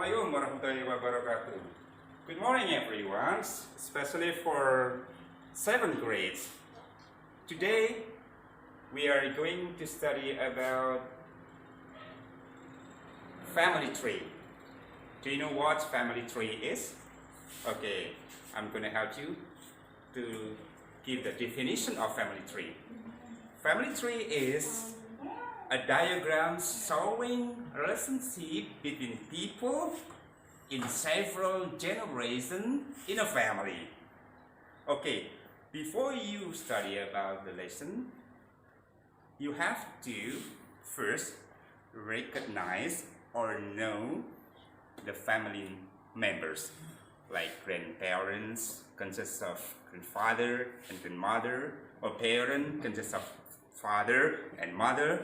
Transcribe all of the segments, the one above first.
Assalamualaikum warahmatullahi wabarakatuh. Good morning everyone, especially for 7th grades. Today we are going to study about family tree. Do you know what family tree is? Okay, I'm going to help you to give the definition of family tree. Family tree is a diagram showing relationship between people in several generations in a family. Okay, before you study about the lesson, you have to first recognize or know the family members, like grandparents consists of grandfather and grandmother, or parent consists of father and mother,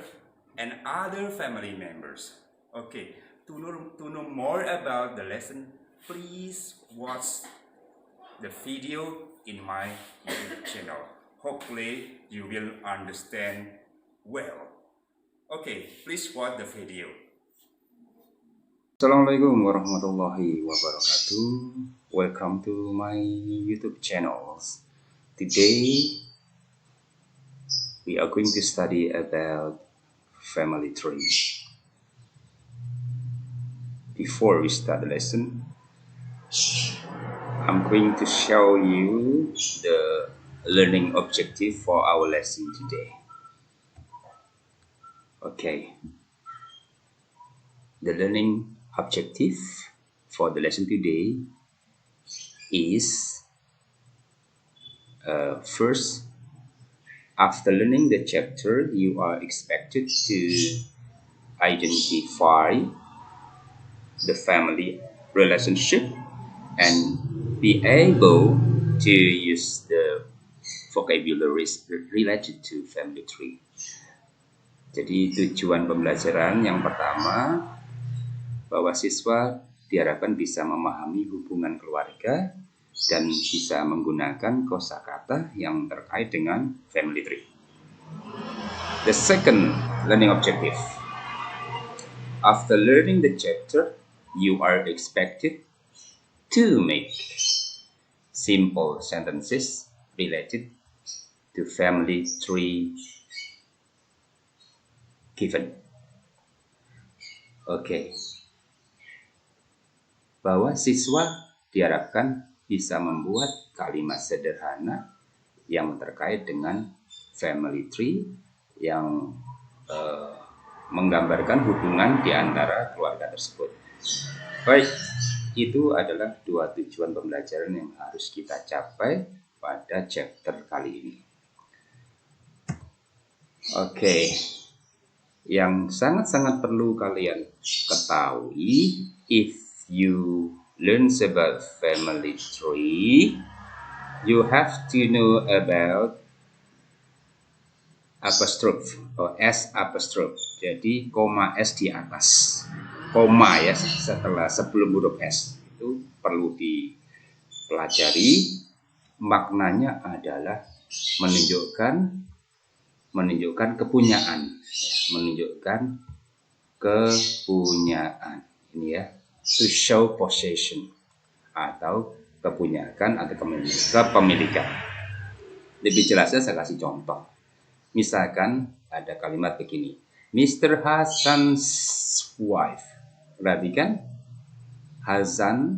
and other family members. Okay, to know more about the lesson, please watch the video in my YouTube channel. Hopefully you will understand well. Okay, please watch the video. Assalamualaikum warahmatullahi wabarakatuh. Welcome to my YouTube channel. Today we are going to study about family tree. Before we start the lesson, I'm going to show you the learning objective for our lesson today. Okay. The learning objective for the lesson today is first, after learning the chapter, you are expected to identify the family relationship and be able to use the vocabularies related to family tree. Jadi tujuan pembelajaran yang pertama, bahwa siswa diharapkan bisa memahami hubungan keluarga dan bisa menggunakan kosakata yang terkait dengan family tree. The second learning objective. After learning the chapter, you are expected to make simple sentences related to family tree given. Okay. Bahwa siswa diharapkan bisa membuat kalimat sederhana yang terkait dengan family tree yang menggambarkan hubungan di antara keluarga tersebut. Baik, itu adalah dua tujuan pembelajaran yang harus kita capai pada chapter kali ini. Oke, yang sangat-sangat perlu kalian ketahui, if you learn about family tree, you have to know about apostrophe atau S apostrophe. Jadi koma S di atas. Koma ya sebelum huruf S itu perlu dipelajari. Maknanya adalah menunjukkan kepunyaan, menunjukkan kepunyaan. Ini ya, to show possession atau kepunyaan atau kepemilikan. Lebih jelasnya saya kasih contoh. Misalkan ada kalimat begini, Mr. Hasan's wife. Perhatikan, Hasan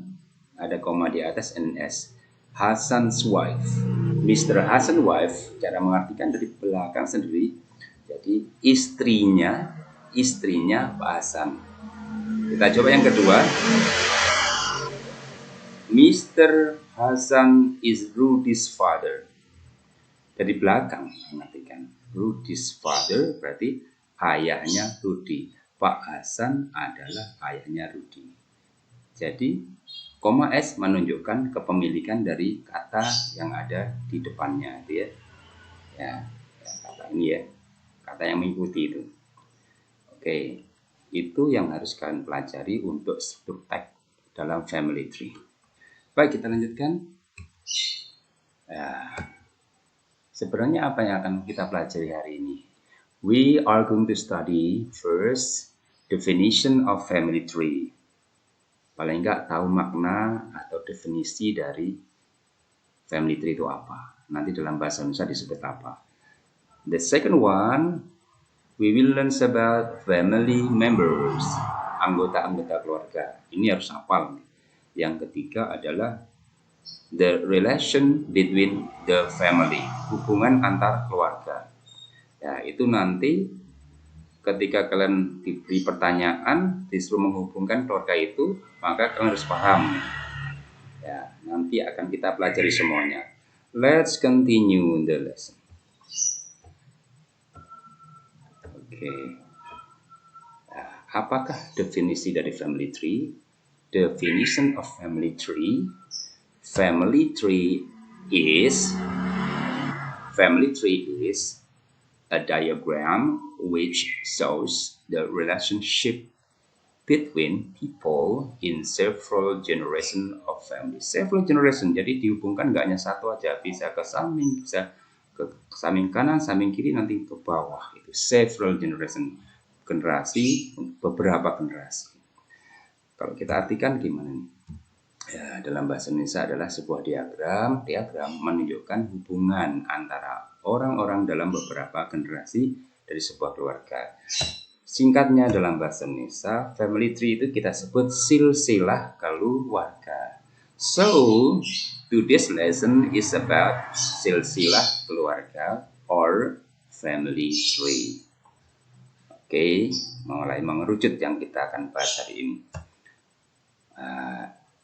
ada koma di atas NS. Hasan's wife. Mr. Hasan's wife, cara mengartikan dari belakang sendiri. Jadi istrinya Pak Hasan. Kita coba yang kedua. Mr. Hasan is Rudy's father. Dari belakang mengartikan Rudy's father berarti ayahnya Rudy. Pak Hasan adalah ayahnya Rudy. Jadi koma S menunjukkan kepemilikan dari kata yang ada di depannya, itu ya. Ya, kata ini ya, kata yang mengikuti itu. Oke, itu yang harus kalian pelajari untuk struktur teks dalam family tree. Baik, kita lanjutkan. Ya, sebenarnya apa yang akan kita pelajari hari ini? We are going to study first definition of family tree. paling enggak tahu makna atau definisi dari family tree itu apa. Nanti dalam bahasa Indonesia disebut apa. The second one, we will learn about family members, anggota-anggota keluarga. Ini harus hafal. Yang ketiga adalah the relation between the family, hubungan antar keluarga. Ya, itu nanti ketika kalian diberi pertanyaan disuruh menghubungkan keluarga itu, maka kalian harus paham. Ya, nanti akan kita pelajari semuanya. Let's continue the lesson. Oke. Nah, apakah definisi dari family tree? Definition of family tree. Family tree is a diagram which shows the relationship between people in several generation of family. Several generation, jadi dihubungkan nggak hanya satu aja, bisa ke samping, bisa ke samping kanan, samping kiri, nanti ke bawah. Itu several generation, generasi, beberapa generasi. Kalau kita artikan gimana nih? Ya, dalam bahasa Indonesia adalah sebuah diagram. Diagram menunjukkan hubungan antara orang-orang dalam beberapa generasi dari sebuah keluarga. Singkatnya dalam bahasa Indonesia, family tree itu kita sebut silsilah keluarga. So, today's lesson is about silsilah keluarga or family tree. Oke, mulai mengerucut yang kita akan bahas hari ini.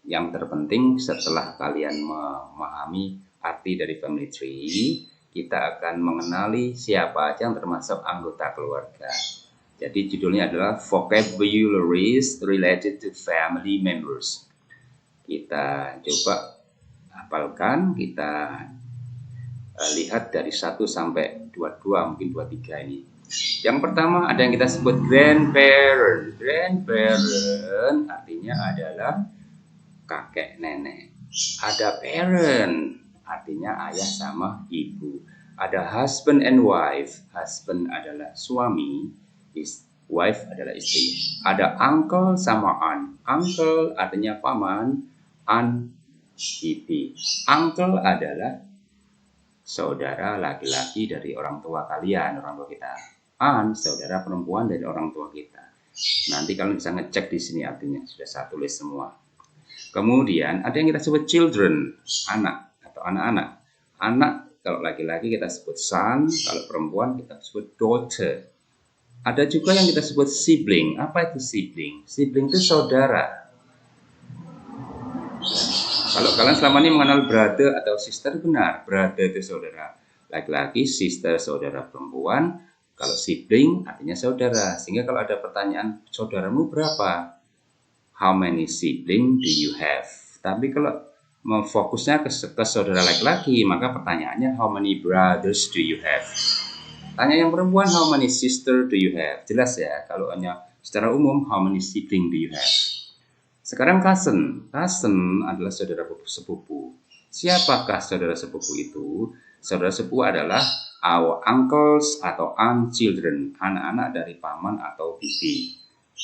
Yang terpenting setelah kalian memahami arti dari family tree, kita akan mengenali siapa aja yang termasuk anggota keluarga. Jadi judulnya adalah Vocabularies Related to Family Members. Kita coba hafalkan, kita lihat dari 1 sampai 22, mungkin 23 ini. Yang pertama ada yang kita sebut grandparent. Grandparent artinya adalah kakek nenek. Ada parent, artinya ayah sama ibu. Ada husband and wife. Husband adalah suami, wife adalah istri. Ada uncle sama aunt. Uncle artinya paman, aunt bibi. Uncle adalah saudara laki-laki dari orang tua kalian, orang tua kita. Aunt saudara perempuan dari orang tua kita. Nanti kalian bisa ngecek di sini artinya, sudah saya tulis semua. Kemudian ada yang kita sebut children, anak atau anak-anak. Anak kalau laki-laki kita sebut son, kalau perempuan kita sebut daughter. Ada juga yang kita sebut sibling. Apa itu sibling? Sibling itu saudara. Kalau kalian selama ini mengenal brother atau sister, benar. Brother itu saudara laki-laki, sister saudara perempuan. Kalau sibling artinya saudara. Sehingga kalau ada pertanyaan, saudaramu berapa? How many siblings do you have? Tapi kalau fokusnya ke saudara laki-laki, maka pertanyaannya how many brothers do you have? Tanya yang perempuan, how many sister do you have? Jelas ya, kalau hanya secara umum, how many siblings do you have? Sekarang cousin. Cousin adalah saudara sepupu. Siapakah saudara sepupu itu? Saudara sepupu adalah our uncles atau aunt children, anak-anak dari paman atau bibi.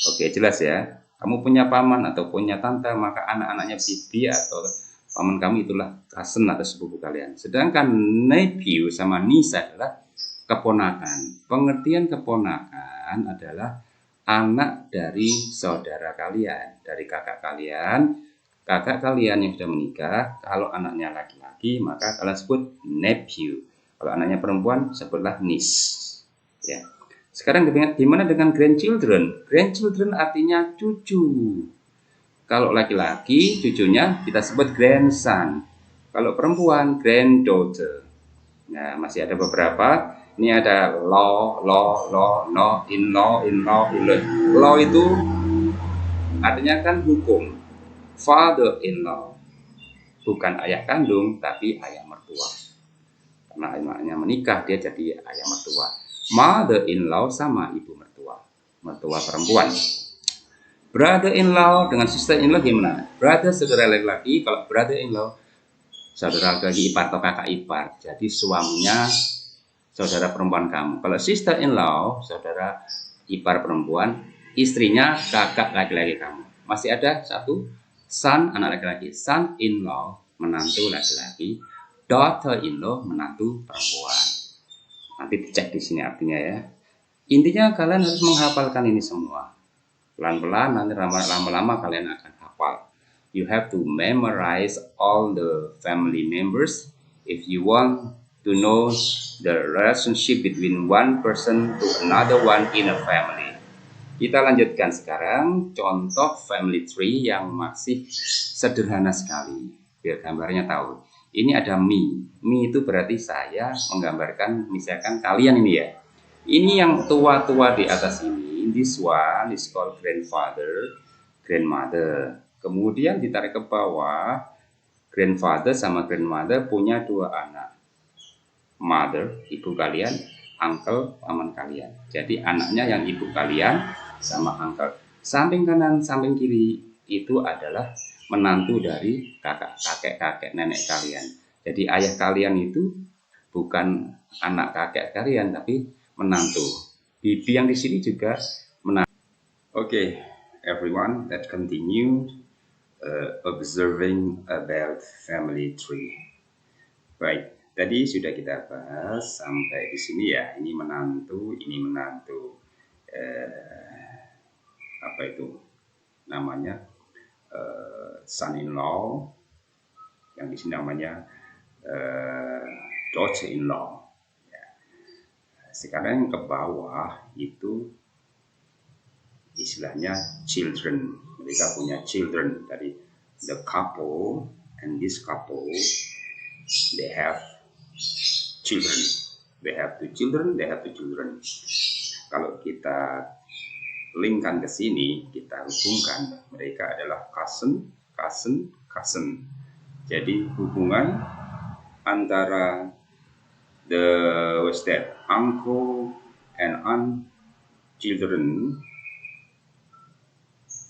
Oke, jelas ya. Kamu punya paman atau punya tante, maka anak-anaknya bibi atau paman kamu itulah cousin atau sepupu kalian. Sedangkan nephew sama niece adalah keponakan. Pengertian keponakan adalah anak dari saudara kalian, dari kakak kalian. Kakak kalian yang sudah menikah, kalau anaknya laki-laki maka kalian sebut nephew. Kalau anaknya perempuan sebutlah niece. Ya. Sekarang gimana dengan grandchildren? Grandchildren artinya cucu. Kalau laki-laki cucunya kita sebut grandson. Kalau perempuan granddaughter. Nah, masih ada beberapa. Ini ada law, in-law. Law itu artinya kan hukum. Father-in-law. Bukan ayah kandung, tapi ayah mertua. Karena anaknya menikah, dia jadi ayah mertua. Mother-in-law sama ibu mertua. Mertua perempuan. Brother-in-law dengan sister-in-law gimana? Brother saudara laki-laki, kalau brother-in-law saudara laki ipar atau kakak ipar. Jadi suaminya saudara perempuan kamu. Kalau sister-in-law saudara ipar perempuan, istrinya kakak laki-laki kamu. Masih ada satu, Son anak laki-laki, son-in-law menantu laki-laki, daughter-in-law menantu perempuan. Nanti dicek di sini artinya ya. Intinya kalian harus menghafalkan ini semua. Pelan-pelan nanti lama-lama kalian akan hafal. You have to memorize all the family members if you want to know the relationship between one person to another one in a family. Kita lanjutkan sekarang contoh family tree yang masih sederhana sekali. Biar gambarnya tahu. Ini ada me. Me itu berarti saya menggambarkan misalkan kalian ini ya. Ini yang tua-tua di atas ini. This one is called grandfather, grandmother. Kemudian ditarik ke bawah. Grandfather sama grandmother punya 2 anak. Mother, ibu kalian, uncle, paman kalian. Jadi anaknya yang ibu kalian sama uncle. Samping kanan, samping kiri itu adalah menantu dari kakek, nenek kalian. Jadi ayah kalian itu bukan anak kakek kalian, tapi menantu. Bibi yang di sini juga menantu. Okay, everyone, let's continue observing about family tree. Baik, tadi sudah kita bahas sampai di sini ya. Ini menantu, apa itu namanya, son-in-law, yang di sini namanya daughter-in-law. Ya. Sekarang yang ke bawah itu istilahnya children. Mereka punya children. Dari the couple and this couple, they have children. They have 2 children. Kalau kita linkkan ke sini, kita hubungkan, mereka adalah cousin. Jadi hubungan antara uncle and aunt children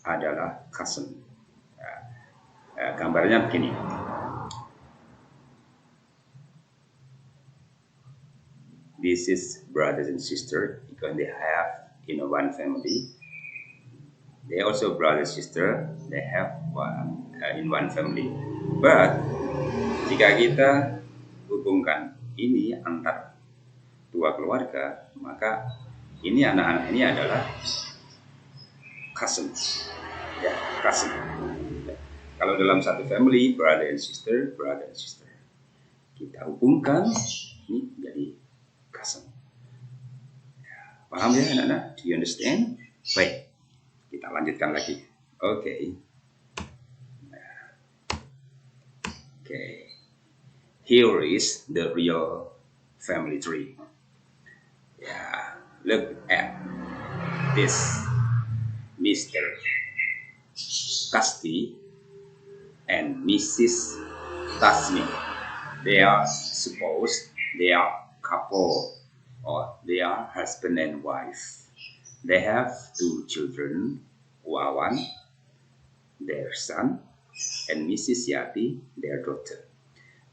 adalah cousin. Gambarnya begini. This is brothers and sisters because they have one family. They also brother sister. They have in one family. But jika kita hubungkan ini antar 2 keluarga, maka ini anak-anak ini adalah cousin. Ya, cousin. Ya. Kalau dalam satu family, brother and sister. Kita hubungkan ini menjadi cousin. Ya, paham ya anak-anak? Do you understand? Baik, kita lanjutkan lagi. Okay. Here is the real family tree. Yeah, look at this. Mr. Kasti and Mrs. Tasmi. They are couple, or they are husband and wife. They have 2 children, Wawan, their son, and Mrs. Yati, their daughter.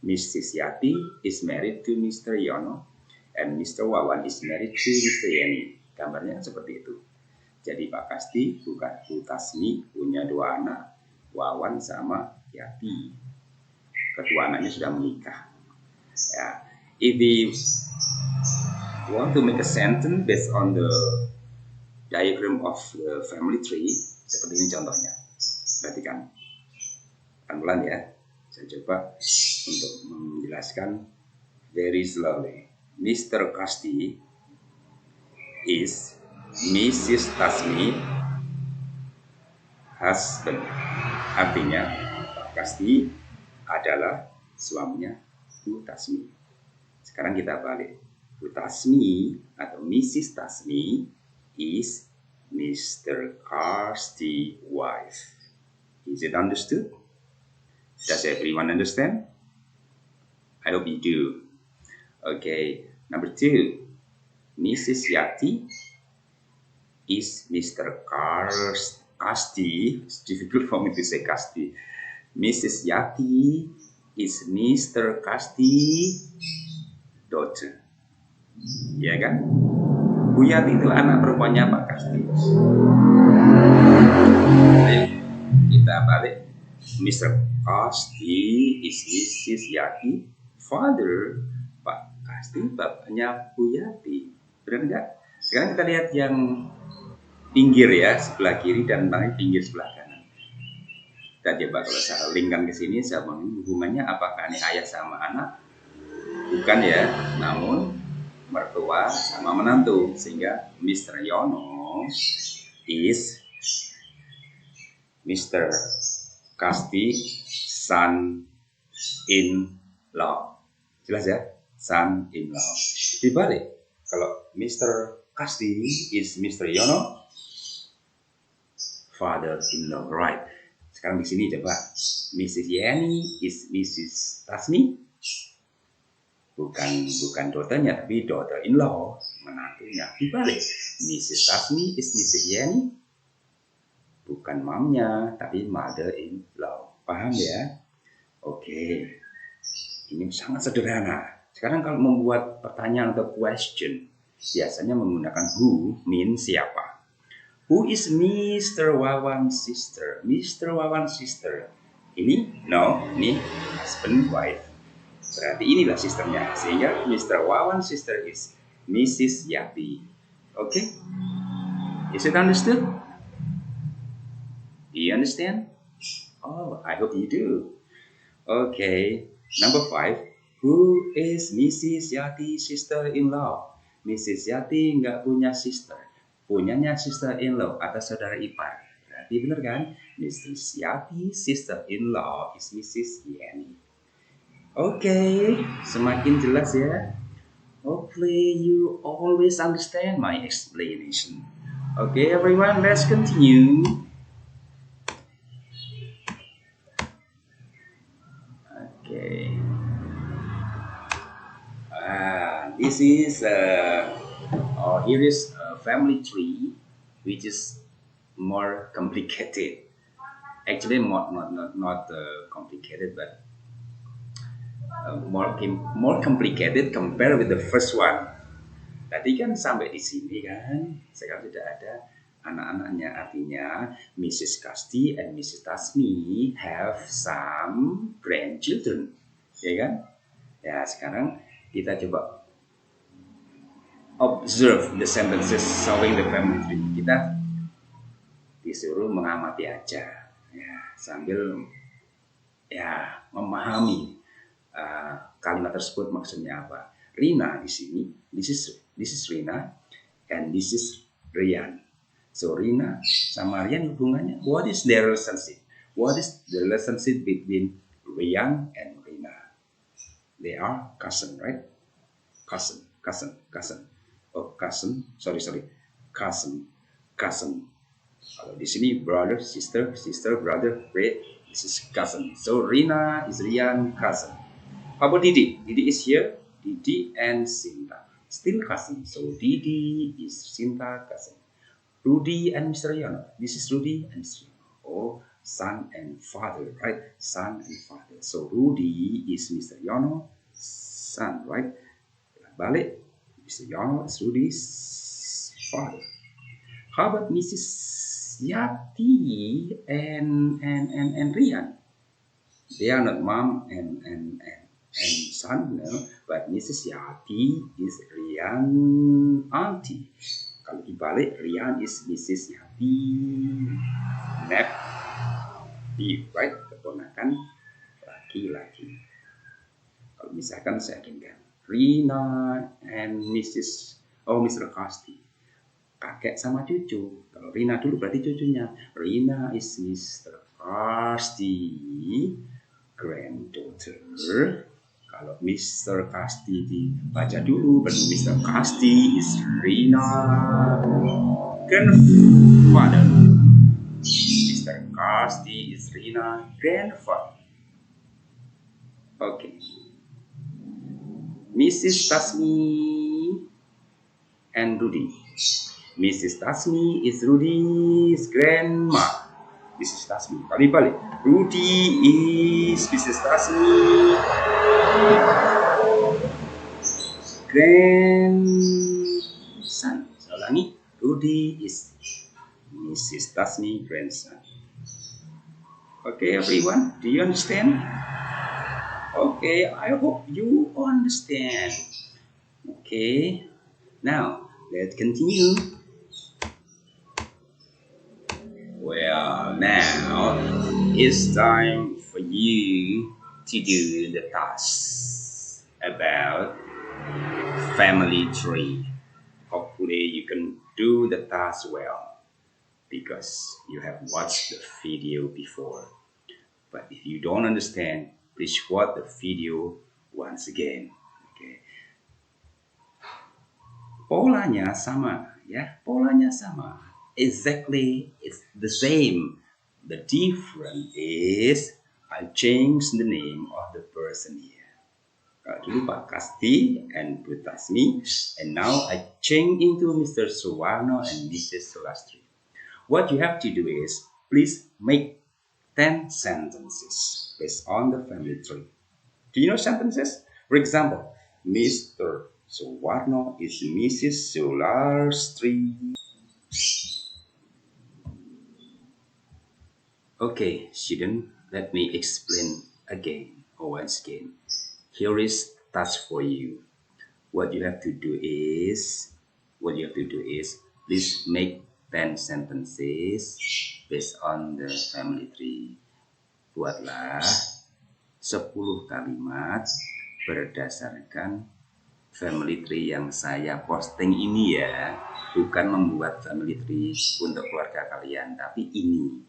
Mrs. Yati is married to Mr. Yono, and Mr. Wawan is married to Mr. Yeni. Gambarnya seperti itu. Jadi Pak Kasti, bukan Bu Tasmi, punya 2 anak, Wawan sama Yati. Kedua anaknya sudah menikah. Ya, if we want to make a sentence based on the diagram of the family tree, seperti ini contohnya. Perhatikan, pelan-pelan ya. Saya coba untuk menjelaskan very slowly. Mr. Kasti is Mrs. Tasmi husband. Artinya Pak Kasti adalah suaminya Bu Tasmi. Sekarang kita balik. Bu Tasmi atau Mrs. Tasmi is Mr. Kasti wife. Is it understood? Does everyone understand? I hope you do. Okay, number 2. Mrs. Yati is Mr. Kasti. It's difficult for me to say Kasti. Mrs. Yati is Mr. Kasti daughter. Ya kan? Bu Yati itu anak perempuannya Pak Kasti. Ayo kita balik Mr. Kasti is Mrs. Yati father. Pak Kasti bapaknya Bu Yati. Benar nggak? Sekarang kita lihat yang pinggir ya, sebelah kiri dan pinggir sebelah kanan. Kita coba kalau saya linkkan ke sini, saya hubungannya apakah ini ayah sama anak? Bukan ya, namun mertua sama menantu, sehingga Mr. Yono is Mr. Kasti son in law. Jelas ya, son in law. Dibalik, kalau Mr. Kasti is Mr. Yono father in law, right? Sekarang di sini coba, Mrs. Yani is Mrs. Tasmi. Bukan daughternya, tapi daughter-in-law, menantunya. Dibalik, Mrs. Tasmi is Mrs. Yani. Bukan momnya, tapi mother-in-law. Paham ya? Oke. Ini sangat sederhana. Sekarang kalau membuat pertanyaan atau question, biasanya menggunakan who, means siapa. Who is Mr. Wawan's sister? Mr. Wawan's sister. Ini? No, ini husband, wife. Berarti inilah sisternya, sehingga Mr. Wawan's sister is Mrs. Yati. Okay? Is it understood? Do you understand? Oh, I hope you do. Okay. Number 5. Who is Mrs. Yati's sister-in-law? Mrs. Yati nggak punya sister. Punyanya sister-in-law atau saudara ipar. Berarti benar kan? Mrs. Yati's sister-in-law is Mrs. Yani. Okay, semakin jelas ya. Hopefully you always understand my explanation. Okay, everyone, let's continue. Okay. This is here is a family tree, which is more complicated. Actually, not complicated, but more complicated compared with the first one. Tadi kan sampai di sini kan, sekarang sudah ada anak-anaknya, artinya Mrs. Kasti and Mrs. Tasmi have some grandchildren, ya kan? Ya, sekarang kita coba observe the sentences showing the family tree. Kita disuruh mengamati aja, ya, sambil ya memahami kalimat tersebut maksudnya apa. Rina di sini, this is Rina and this is Rian. So Rina sama Rian hubungannya, what is their relationship? What is the relationship between Rian and Rina? They are cousin, right? Cousin. Oh, cousin. Kalau di sini brother, sister, brother, great. This is cousin. So Rina is Rian cousin. How about Didi? Didi is here. Didi and Sinta. Still cousin. So Didi is Sinta cousin. Rudy and Mr. Yono. This is Rudy and Mr. Yono. Oh, son and father, right? Son and father. So Rudy is Mr. Yono, son, right? Balik. Mr. Yono is Rudy's father. How about Mrs. Yati and Rian? They are not mom and son, no, but Mrs. Yati is Rian auntie. Kalau dibalik, Rian is Mrs. Yati nephew, right? Keponakan laki-laki. Kalau misalkan saya inginkan Rina and Mr. Kasti, kakek sama cucu. Kalau Rina dulu berarti cucunya. Rina is Mr. Kasti granddaughter. Kalau Mr. Kasti dibaca dulu, berarti Mr. Kasti is Rina grandfather. Mr. Kasti is Rina grandfather. Okay. Mrs. Tasmi and Rudy. Mrs. Tasmi is Rudy's grandma. Mrs. Tasmi. Kali balik. Rudy is Mrs. Tasmi grandson. Saya ulangi. Rudy is Mrs. Tasmi grandson. Okay, everyone, do you understand? Okay, I hope you understand. Okay, now let's continue. Well, now it's time for you to do the task about family tree. Hopefully, you can do the task well because you have watched the video before. But if you don't understand, please watch the video once again. Okay. Polanya sama, ya. Polanya sama. Exactly, it's the same. The difference is I change the name of the person here. Dulu Pak Kasti and Bu Tasmi, and now I change into Mr. Suwarno and Mrs. Sulastri. What you have to do is please make 10 sentences based on the family tree. Do you know sentences? For example, Mr. Suwarno is Mrs. Sulastri. Okay, student, let me explain again or once again. Here is task for you. What you have to do is please make 10 sentences based on the family tree. Buatlah 10 kalimat berdasarkan family tree yang saya posting ini ya. Bukan membuat family tree untuk keluarga kalian, tapi ini.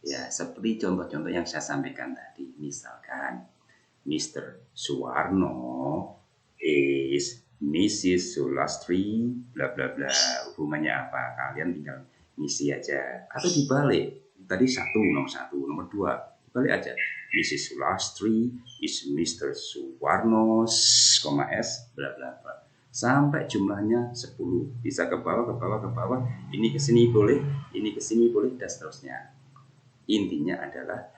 Ya, seperti contoh-contoh yang saya sampaikan tadi. Misalkan Mr. Suwarno is Mrs. Sulastri bla bla bla. Hubungannya apa? Kalian tinggal ngisi aja. Atau dibalik. Tadi nomor dua. Dibalik aja. Mrs. Sulastri is Mr. Suwarno, S, bla bla bla. Sampai jumlahnya 10. Bisa ke bawah. Ini ke sini boleh, dan seterusnya. Intinya adalah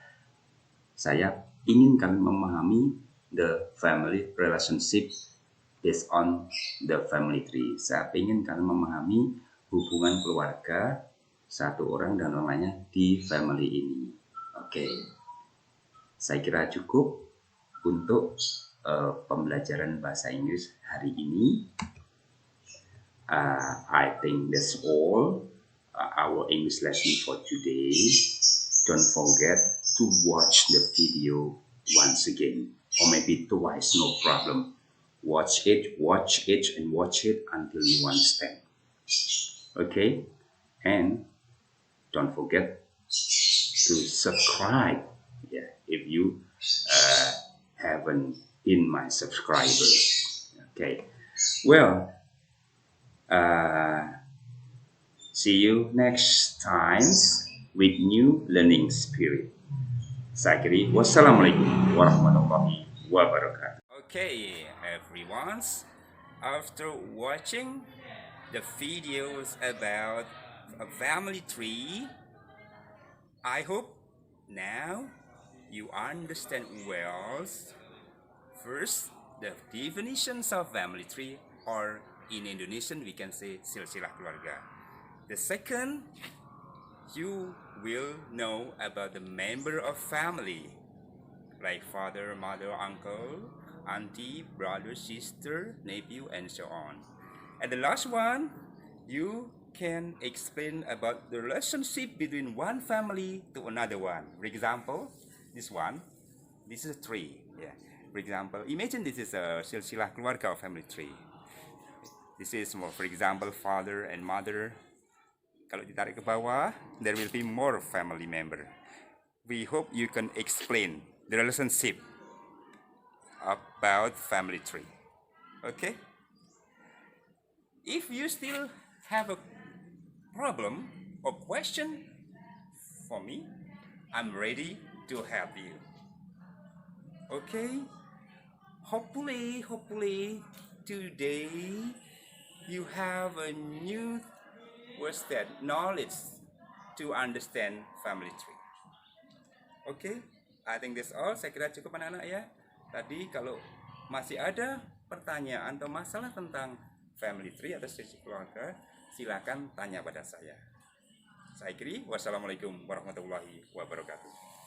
saya ingin kalian memahami the family relationship based on the family tree. Saya ingin kalian memahami hubungan keluarga satu orang dan namanya di family ini. Oke, saya kira cukup untuk pembelajaran bahasa Inggris hari ini. I think that's all our English lesson for today. Don't forget to watch the video once again, or maybe twice, no problem. Watch it, and watch it until you understand. Okay? And don't forget to subscribe, if you haven't been my subscriber. Okay? Well, see you next time with new learning spirit. Saya akhiri, wassalamualaikum warahmatullahi wabarakatuh. Okay, everyone. After watching the videos about a family tree, I hope now you understand well. First, the definitions of family tree, or in Indonesian we can say silsilah keluarga. The second, you will know about the member of family, like father, mother, uncle, auntie, brother, sister, nephew, and so on. And the last one, you can explain about the relationship between one family to another one. For example, this is a tree. Yeah. For example, imagine this is a silsilah keluarga family tree. This is more, for example, father and mother. Kalau ditarik ke bawah, there will be more family member. We hope you can explain the relationship about family tree. Okay? If you still have a problem or question for me, I'm ready to help you. Okay? Hopefully today you have a new knowledge to understand family tree. Okay, I think that's all. Saya kira cukup anak-anak ya. Tadi kalau masih ada pertanyaan atau masalah tentang family tree atau sisi keluarga, silakan tanya pada saya. Saya kira wassalamualaikum warahmatullahi wabarakatuh.